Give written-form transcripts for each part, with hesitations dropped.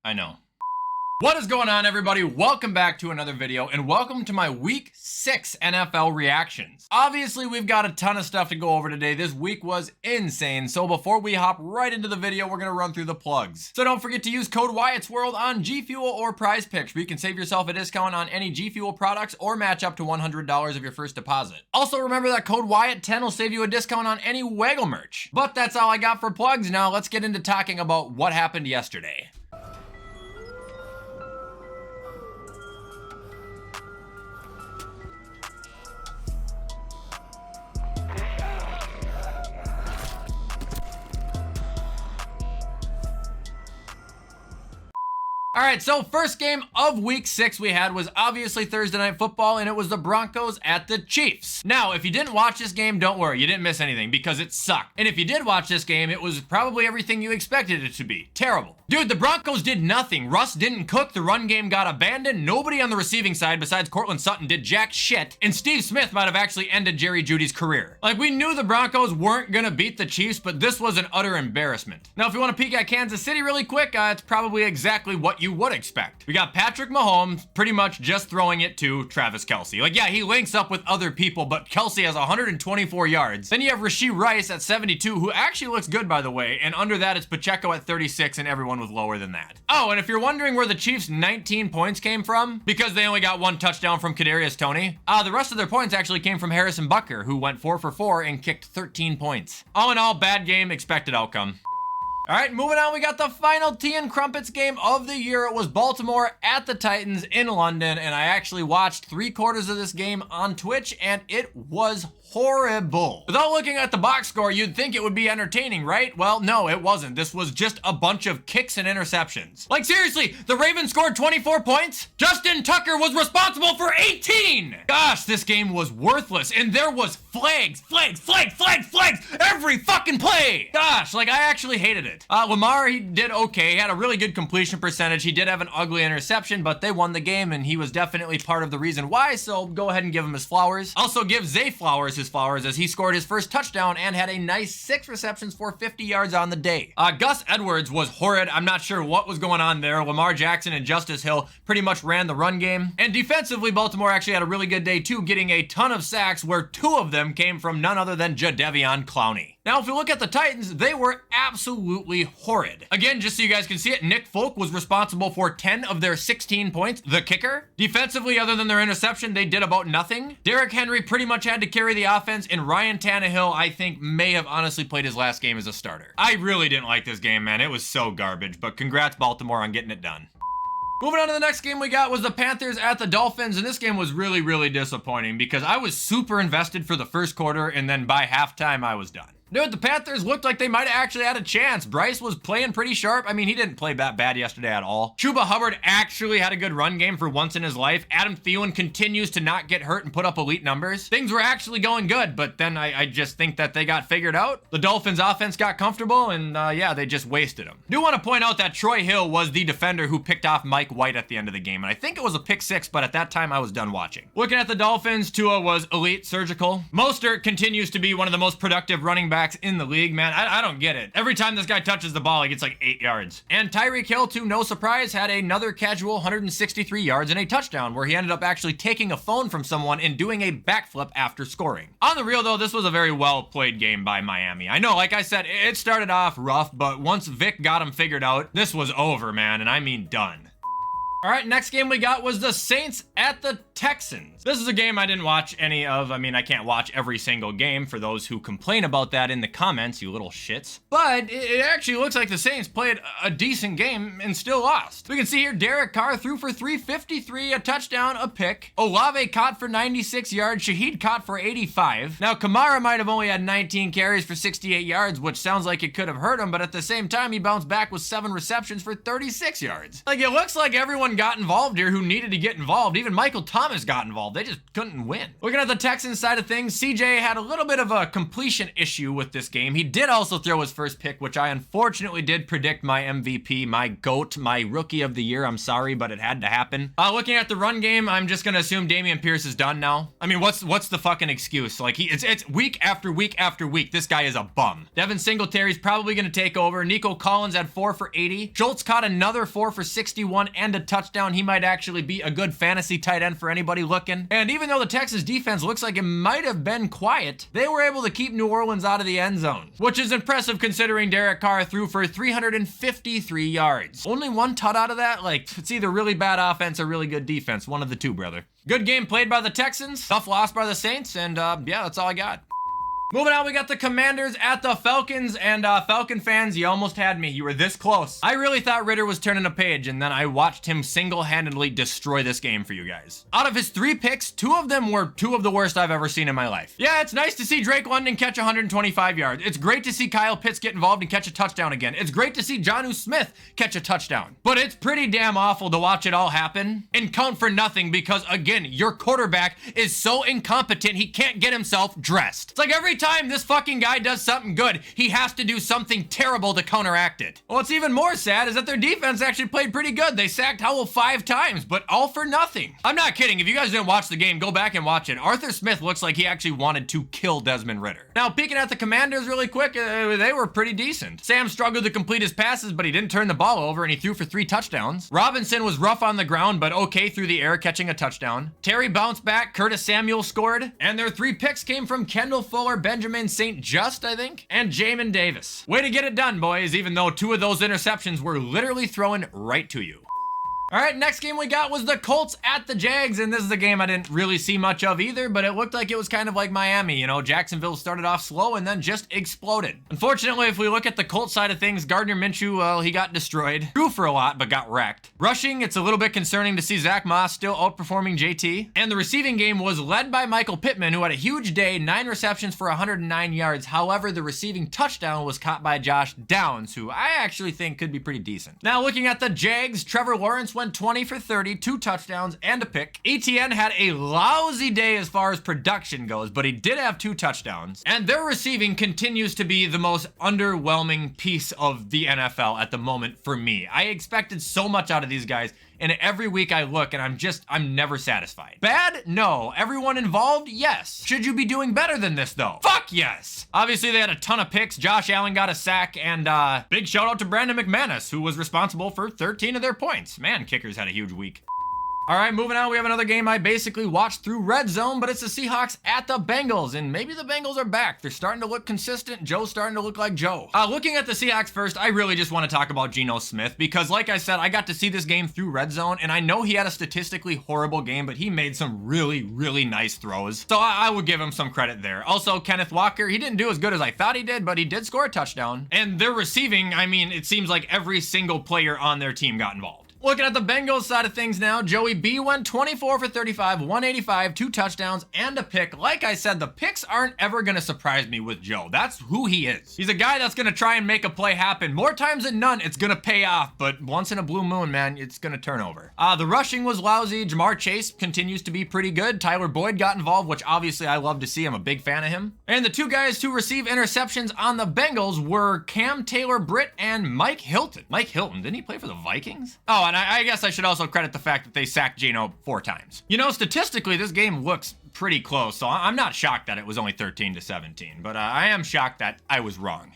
I know. What is going on, everybody? Welcome back to another video, and welcome to my Week 6 NFL reactions. Obviously, we've got a ton of stuff to go over today. This week was insane, so before we hop right into the video, we're going to run through the plugs. So don't forget to use code WyattzWorld on G Fuel or Prize Picks, where you can save yourself a discount on any G Fuel products or match up to $100 of your first deposit. Also, remember that code Wyatt10 will save you a discount on any Waggle merch. But that's all I got for plugs. Now, let's get into talking about what happened yesterday. All right, so first game of week 6 we had was obviously Thursday Night Football, and it was the Broncos at the Chiefs. Now, if you didn't watch this game, don't worry, you didn't miss anything because it sucked. And if you did watch this game, it was probably everything you expected it to be. Terrible. Dude, the Broncos did nothing. Russ didn't cook, the run game got abandoned, nobody on the receiving side besides Cortland Sutton did jack shit, and Steve Smith might have actually ended Jerry Jeudy's career. Like, we knew the Broncos weren't gonna beat the Chiefs, but this was an utter embarrassment. Now, if you want to peek at Kansas City really quick, it's probably exactly what you would expect. We got Patrick Mahomes pretty much just throwing it to Travis Kelce. Like, yeah, he links up with other people, but Kelce has 124 yards. Then you have Rashee Rice at 72, who actually looks good, by the way, and under that it's Pacheco at 36, and everyone was lower than that. Oh, and if you're wondering where the Chiefs' 19 points came from, because they only got one touchdown from Kadarius Toney, the rest of their points actually came from Harrison Butker, who went 4 for 4 and kicked 13 points. All in all, bad game, expected outcome. All right, moving on, we got the final tea and crumpets game of the year. It was Baltimore at the Titans in London, and I actually watched 3/4 of this game on Twitch, and it was horrible. Without looking at the box score, you'd think it would be entertaining, right? Well, no, it wasn't. This was just a bunch of kicks and interceptions. Like, seriously, the Ravens scored 24 points? Justin Tucker was responsible for 18! Gosh, this game was worthless, and there was flags every fucking play! Gosh, like, I actually hated it. Lamar, he did okay. He had a really good completion percentage. He did have an ugly interception, but they won the game, and he was definitely part of the reason why, so go ahead and give him his flowers. Also, give Zay Flowers his flowers, as he scored his first touchdown and had a nice 6 receptions for 50 yards on the day. Gus Edwards was horrid. I'm not sure what was going on there. Lamar Jackson and Justice Hill pretty much ran the run game. And defensively, Baltimore actually had a really good day too, getting a ton of sacks, where 2 of them came from none other than Jadeveon Clowney. Now, if you look at the Titans, they were absolutely horrid. Again, just so you guys can see it, Nick Folk was responsible for 10 of their 16 points, the kicker. Defensively, other than their interception, they did about nothing. Derrick Henry pretty much had to carry the offense, and Ryan Tannehill, I think, may have honestly played his last game as a starter. I really didn't like this game, man. It was so garbage, but congrats, Baltimore, on getting it done. Moving on to the next game we got was the Panthers at the Dolphins, and this game was really, really disappointing because I was super invested for the first quarter, and then by halftime, I was done. Dude, the Panthers looked like they might have actually had a chance. Bryce was playing pretty sharp. I mean, he didn't play that bad yesterday at all. Chuba Hubbard actually had a good run game for once in his life. Adam Thielen continues to not get hurt and put up elite numbers. Things were actually going good, but then I just think that they got figured out. The Dolphins offense got comfortable, and yeah, they just wasted them. Do want to point out that Troy Hill was the defender who picked off Mike White at the end of the game, and I think it was a pick 6, but at that time I was done watching. Looking at the Dolphins, Tua was elite, surgical. Mostert continues to be one of the most productive running backs in the league, man. I don't get it. Every time this guy touches the ball, he gets like 8 yards. And Tyreek Hill, to no surprise, had another casual 163 yards and a touchdown, where he ended up actually taking a phone from someone and doing a backflip after scoring. On the real, though, this was a very well-played game by Miami. I know, like I said, it started off rough, but once Vic got him figured out, this was over, man, and I mean done. All right, next game we got was the Saints at the Texans. This is a game I didn't watch any of. I mean, I can't watch every single game for those who complain about that in the comments, you little shits. But it actually looks like the Saints played a decent game and still lost. We can see here Derek Carr threw for 353, a touchdown, a pick. Olave caught for 96 yards. Shaheed caught for 85. Now, Kamara might have only had 19 carries for 68 yards, which sounds like it could have hurt him, but at the same time, he bounced back with 7 receptions for 36 yards. Like, it looks like everyone everyone got involved here who needed to get involved. Even Michael Thomas got involved. They just couldn't win. Looking at the Texans side of things, CJ had a little bit of a completion issue with this game. He did also throw his first pick, which I unfortunately did predict my MVP, my GOAT, my rookie of the year. I'm sorry, but it had to happen. Looking at the run game, I'm just gonna assume Dameon Pierce is done now. I mean, what's the fucking excuse? Like, it's week after week after week. This guy is a bum. Devin Singletary's probably gonna take over. Nico Collins had 4 for 80. Schultz caught another 4 for 61 and a touchdown. He might actually be a good fantasy tight end for anybody looking. And even though the Texans defense looks like it might have been quiet, they were able to keep New Orleans out of the end zone, which is impressive considering Derek Carr threw for 353 yards. Only one tut out of that? Like, it's either really bad offense or really good defense. One of the two, brother. Good game played by the Texans, tough loss by the Saints, and yeah, that's all I got. Moving on, we got the Commanders at the Falcons, and Falcon fans, you almost had me. You were this close. I really thought Ritter was turning a page, and then I watched him single-handedly destroy this game for you guys. Out of his 3 picks, 2 of them were 2 of the worst I've ever seen in my life. Yeah, it's nice to see Drake London catch 125 yards. It's great to see Kyle Pitts get involved and catch a touchdown again. It's great to see Jonnu Smith catch a touchdown. But it's pretty damn awful to watch it all happen and count for nothing because, again, your quarterback is so incompetent he can't get himself dressed. It's like every time this fucking guy does something good, he has to do something terrible to counteract it. What's even more sad is that their defense actually played pretty good. They sacked Howell 5 times, but all for nothing. I'm not kidding. If you guys didn't watch the game, go back and watch it. Arthur Smith looks like he actually wanted to kill Desmond Ritter. Now, peeking at the Commanders really quick, they were pretty decent. Sam struggled to complete his passes, but he didn't turn the ball over, and he threw for 3 touchdowns. Robinson was rough on the ground, but okay through the air, catching a touchdown. Terry bounced back. Curtis Samuel scored, and their 3 picks came from Kendall Fuller, Benjamin St. Just, I think, and Jamin Davis. Way to get it done, boys, even though 2 of those interceptions were literally thrown right to you. All right, next game we got was the Colts at the Jags, and this is a game I didn't really see much of either, but it looked like it was kind of like Miami. You know, Jacksonville started off slow and then just exploded. Unfortunately, if we look at the Colts side of things, Gardner Minshew, well, he got destroyed. Threw for a lot, but got wrecked. Rushing, it's a little bit concerning to see Zach Moss still outperforming JT. And the receiving game was led by Michael Pittman, who had a huge day, 9 receptions for 109 yards. However, the receiving touchdown was caught by Josh Downs, who I actually think could be pretty decent. Now, looking at the Jags, Trevor Lawrence went 20 for 30, 2 touchdowns, and a pick. ETN had a lousy day as far as production goes, but he did have 2 touchdowns. And their receiving continues to be the most underwhelming piece of the NFL at the moment for me. I expected so much out of these guys, and every week I look and I'm never satisfied. Bad? No. Everyone involved? Yes. Should you be doing better than this though? Fuck yes. Obviously they had a ton of picks. Josh Allen got a sack, and big shout out to Brandon McManus, who was responsible for 13 of their points. Man, kickers had a huge week. All right, moving on, we have another game I basically watched through Red Zone, but it's the Seahawks at the Bengals, and maybe the Bengals are back. They're starting to look consistent. Joe's starting to look like Joe. Looking at the Seahawks first, I really just want to talk about Geno Smith, because like I said, I got to see this game through Red Zone, and I know he had a statistically horrible game, but he made some really, really nice throws. So I would give him some credit there. Also, Kenneth Walker, he didn't do as good as I thought he did, but he did score a touchdown. And their receiving, I mean, it seems like every single player on their team got involved. Looking at the Bengals side of things now, Joey B went 24 for 35, 185, 2 touchdowns, and a pick. Like I said, the picks aren't ever going to surprise me with Joe. That's who he is. He's a guy that's going to try and make a play happen. More times than none, it's going to pay off, but once in a blue moon, man, it's going to turn over. The rushing was lousy. Jamar Chase continues to be pretty good. Tyler Boyd got involved, which obviously I love to see. I'm a big fan of him. And the 2 guys to receive interceptions on the Bengals were Cam Taylor-Britt and Mike Hilton. Mike Hilton, didn't he play for the Vikings? Oh, and I guess I should also credit the fact that they sacked Geno 4 times. You know, statistically, this game looks pretty close, so I'm not shocked that it was only 13-17, but I am shocked that I was wrong.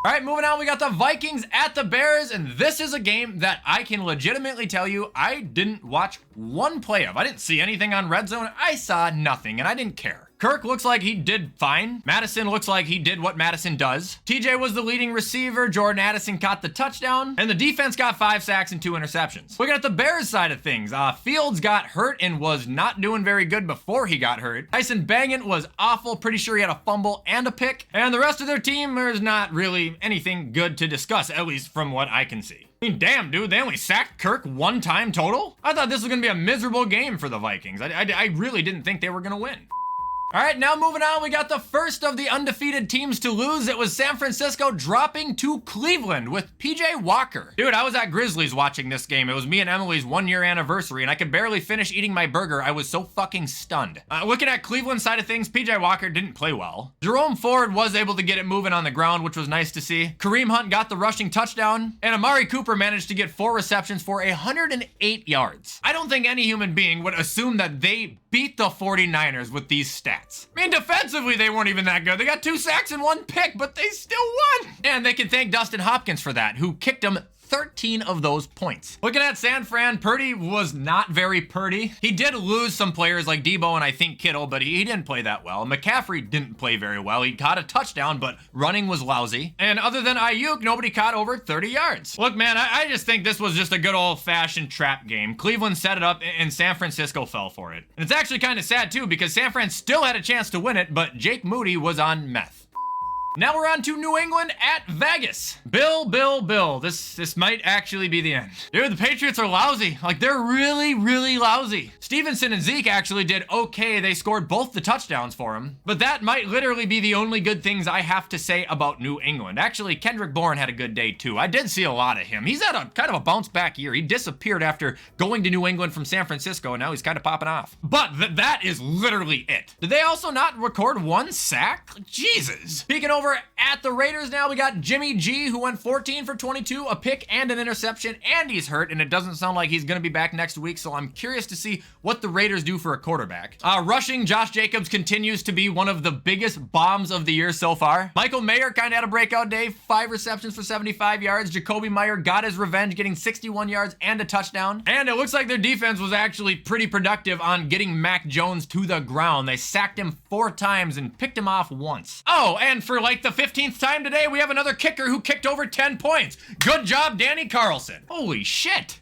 All right, moving on, we got the Vikings at the Bears, and this is a game that I can legitimately tell you I didn't watch 1 play of. I didn't see anything on Red Zone. I saw nothing, and I didn't care. Kirk looks like he did fine. Madison looks like he did what Madison does. TJ was the leading receiver. Jordan Addison caught the touchdown. And the defense got 5 sacks and 2 interceptions. Looking at the Bears side of things, Fields got hurt and was not doing very good before he got hurt. Tyson Bagent was awful. Pretty sure he had a fumble and a pick. And the rest of their team, there's not really anything good to discuss, at least from what I can see. I mean, damn, dude, they only sacked Kirk 1 time total? I thought this was going to be a miserable game for the Vikings. I really didn't think they were going to win. All right, now moving on, we got the first of the undefeated teams to lose. It was San Francisco dropping to Cleveland with PJ Walker. Dude, I was at Grizzlies watching this game. It was me and Emily's 1-year anniversary, and I could barely finish eating my burger. I was so fucking stunned. Looking at Cleveland's side of things, PJ Walker didn't play well. Jerome Ford was able to get it moving on the ground, which was nice to see. Kareem Hunt got the rushing touchdown, and Amari Cooper managed to get 4 receptions for 108 yards. I don't think any human being would assume that they beat the 49ers with these stats. I mean, defensively, they weren't even that good. They got 2 sacks and 1 pick, but they still won. And they can thank Dustin Hopkins for that, who kicked them 13 of those points. Looking at San Fran, Purdy was not very Purdy. He did lose some players like Debo and I think Kittle, but he didn't play that well. McCaffrey didn't play very well. He caught a touchdown, but running was lousy. And other than Ayuk, nobody caught over 30 yards. Look, man, I just think this was just a good old-fashioned trap game. Cleveland set it up and San Francisco fell for it. And it's actually kind of sad too, because San Fran still had a chance to win it, but Jake Moody was on meth. Now we're on to New England at Vegas. Bill. This might actually be the end. Dude, the Patriots are lousy. Like, they're really, really lousy. Stevenson and Zeke actually did okay. They scored both the touchdowns for him. But that might literally be the only good things I have to say about New England. Actually, Kendrick Bourne had a good day too. I did see a lot of him. He's had a kind of a bounce back year. He disappeared after going to New England from San Francisco, and now he's kind of popping off. But that is literally it. Did they also not record 1 sack? Jesus. Peeking over at the Raiders now, we got Jimmy G, who went 14 for 22, a pick and an interception, and he's hurt, and it doesn't sound like he's going to be back next week, so I'm curious to see what the Raiders do for a quarterback. Rushing, Josh Jacobs continues to be one of the biggest bombs of the year so far. Michael Mayer kind of had a breakout day, 5 receptions for 75 yards. Jacoby Meyer got his revenge, getting 61 yards and a touchdown. And it looks like their defense was actually pretty productive on getting Mac Jones to the ground. They sacked him 4 times and picked him off once. Oh, and for like the 15th time today, we have another kicker who kicked over 10 points. Good job, Danny Carlson. Holy shit.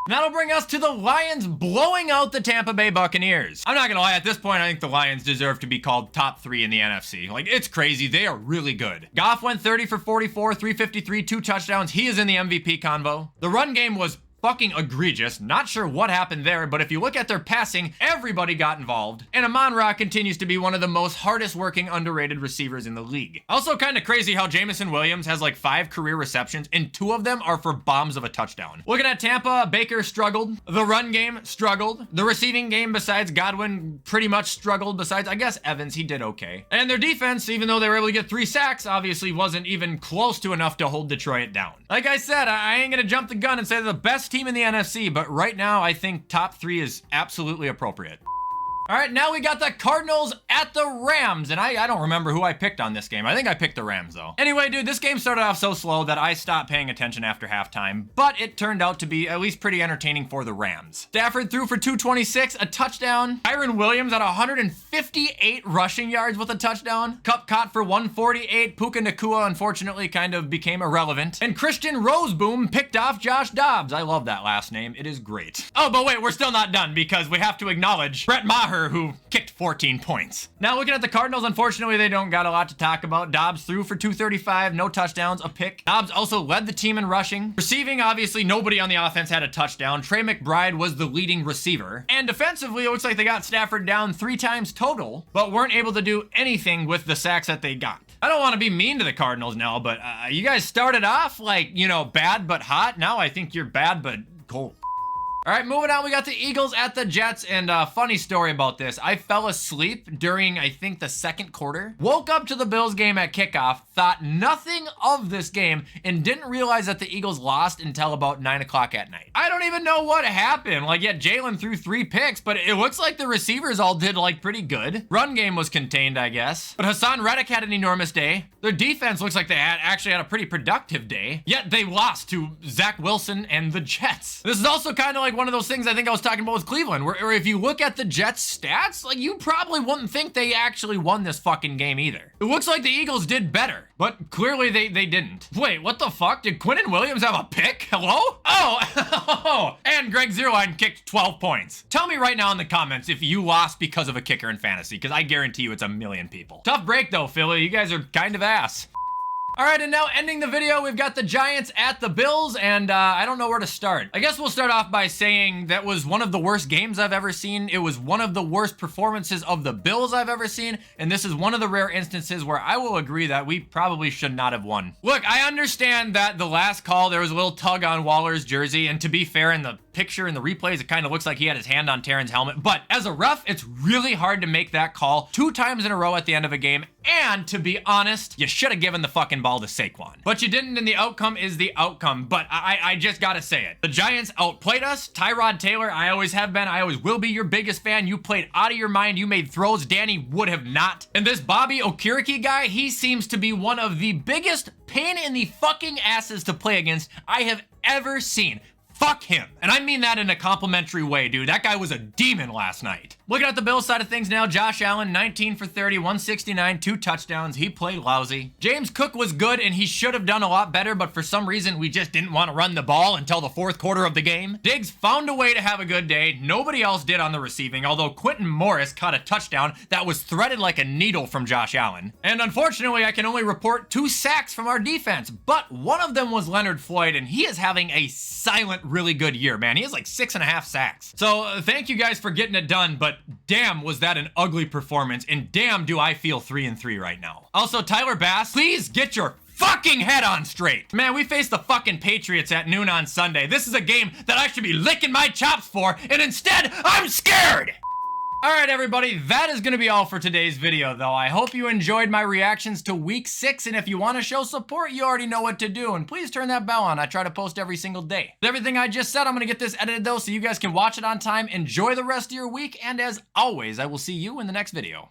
That'll bring us to the Lions blowing out the Tampa Bay Buccaneers. I'm not gonna lie, at this point, I think the Lions deserve to be called top 3 in the NFC. Like, it's crazy. They are really good. Goff went 30 for 44, 353, 2 touchdowns. He is in the MVP convo. The run game was fucking egregious. Not sure what happened there, but if you look at their passing, everybody got involved. And Amon-Ra continues to be one of the most hardest working underrated receivers in the league. Also kind of crazy how Jameson Williams has like 5 career receptions and 2 of them are for bombs of a touchdown. Looking at Tampa, Baker struggled. The run game struggled. The receiving game besides Godwin pretty much struggled. Besides, I guess Evans, he did okay. And their defense, even though they were able to get 3 sacks, obviously wasn't even close to enough to hold Detroit down. Like I said, I ain't gonna jump the gun and say they're the best team in the NFC, but right now I think top 3 is absolutely appropriate. All right, now we got the Cardinals at the Rams, and I don't remember who I picked on this game. I think I picked the Rams, though. Anyway, dude, this game started off so slow that I stopped paying attention after halftime, but it turned out to be at least pretty entertaining for the Rams. Stafford threw for 226, a touchdown. Kyron Williams had 158 rushing yards with a touchdown. Kupp caught for 148. Puka Nacua, unfortunately, kind of became irrelevant. And Christian Roseboom picked off Josh Dobbs. I love that last name. It is great. Oh, but wait, we're still not done because we have to acknowledge Brett Maher, who kicked 14 points. Now looking at the Cardinals, unfortunately, they don't got a lot to talk about. Dobbs threw for 235, no touchdowns, a pick. Dobbs also led the team in rushing. Receiving, obviously, nobody on the offense had a touchdown. Trey McBride was the leading receiver. And defensively, it looks like they got Stafford down 3 times total, but weren't able to do anything with the sacks that they got. I don't want to be mean to the Cardinals now, but you guys started off like, you know, bad but hot. Now I think you're bad but cold. All right, moving on, we got the Eagles at the Jets, and funny story about this. I fell asleep during, I think, the 2nd quarter. Woke up to the Bills game at kickoff, thought nothing of this game, and didn't realize that the Eagles lost until about 9 o'clock at night. I don't even know what happened. Like, yeah, Jalen threw 3 picks, but it looks like the receivers all did, like, pretty good. Run game was contained, I guess. But Hassan Reddick had an enormous day. Their defense looks like they actually had a pretty productive day, yet they lost to Zach Wilson and the Jets. This is also kind of like one of those things I think I was talking about with Cleveland, where if you look at the Jets stats, like, you probably wouldn't think they actually won this fucking game either. It looks like the Eagles did better, but clearly they didn't. Wait, what the fuck? Did Quinnen Williams have a pick? Hello? Oh, and Greg Zuerlein kicked 12 points. Tell me right now in the comments if you lost because of a kicker in fantasy, because I guarantee you it's a million people. Tough break though, Philly. You guys are kind of ass. All right, and now ending the video, we've got the Giants at the Bills, and I don't know where to start. I guess we'll start off by saying that was one of the worst games I've ever seen. It was one of the worst performances of the Bills I've ever seen, and this is one of the rare instances where I will agree that we probably should not have won. Look, I understand that the last call, there was a little tug on Waller's jersey, and to be fair, in the picture in the replays, it kind of looks like he had his hand on Taron's helmet, but as a ref, it's really hard to make that call 2 times in a row at the end of a game, and to be honest, you should have given the fucking ball to Saquon. But you didn't, and the outcome is the outcome, but I just gotta say it. The Giants outplayed us. Tyrod Taylor, I always have been, I always will be your biggest fan. You played out of your mind. You made throws Danny would have not. And this Bobby Okereke guy, he seems to be one of the biggest pain in the fucking asses to play against I have ever seen. Fuck him. And I mean that in a complimentary way, dude. That guy was a demon last night. Looking at the Bills side of things now, Josh Allen, 19 for 30, 169, 2 touchdowns. He played lousy. James Cook was good, and he should have done a lot better, but for some reason, we just didn't want to run the ball until the 4th quarter of the game. Diggs found a way to have a good day. Nobody else did on the receiving, although Quentin Morris caught a touchdown that was threaded like a needle from Josh Allen. And unfortunately, I can only report 2 sacks from our defense, but one of them was Leonard Floyd, and he is having a silent, really good year, man. He has like 6.5 sacks. So thank you guys for getting it done, but damn, was that an ugly performance, and damn, do I feel 3-3 right now. Also, Tyler Bass, please get your fucking head on straight. Man, we face the fucking Patriots at noon on Sunday. This is a game that I should be licking my chops for, and instead, I'm scared! All right, everybody, that is going to be all for today's video, though. I hope you enjoyed my reactions to Week 6, and if you want to show support, you already know what to do, and please turn that bell on. I try to post every single day. With everything I just said, I'm going to get this edited, though, so you guys can watch it on time. Enjoy the rest of your week, and as always, I will see you in the next video.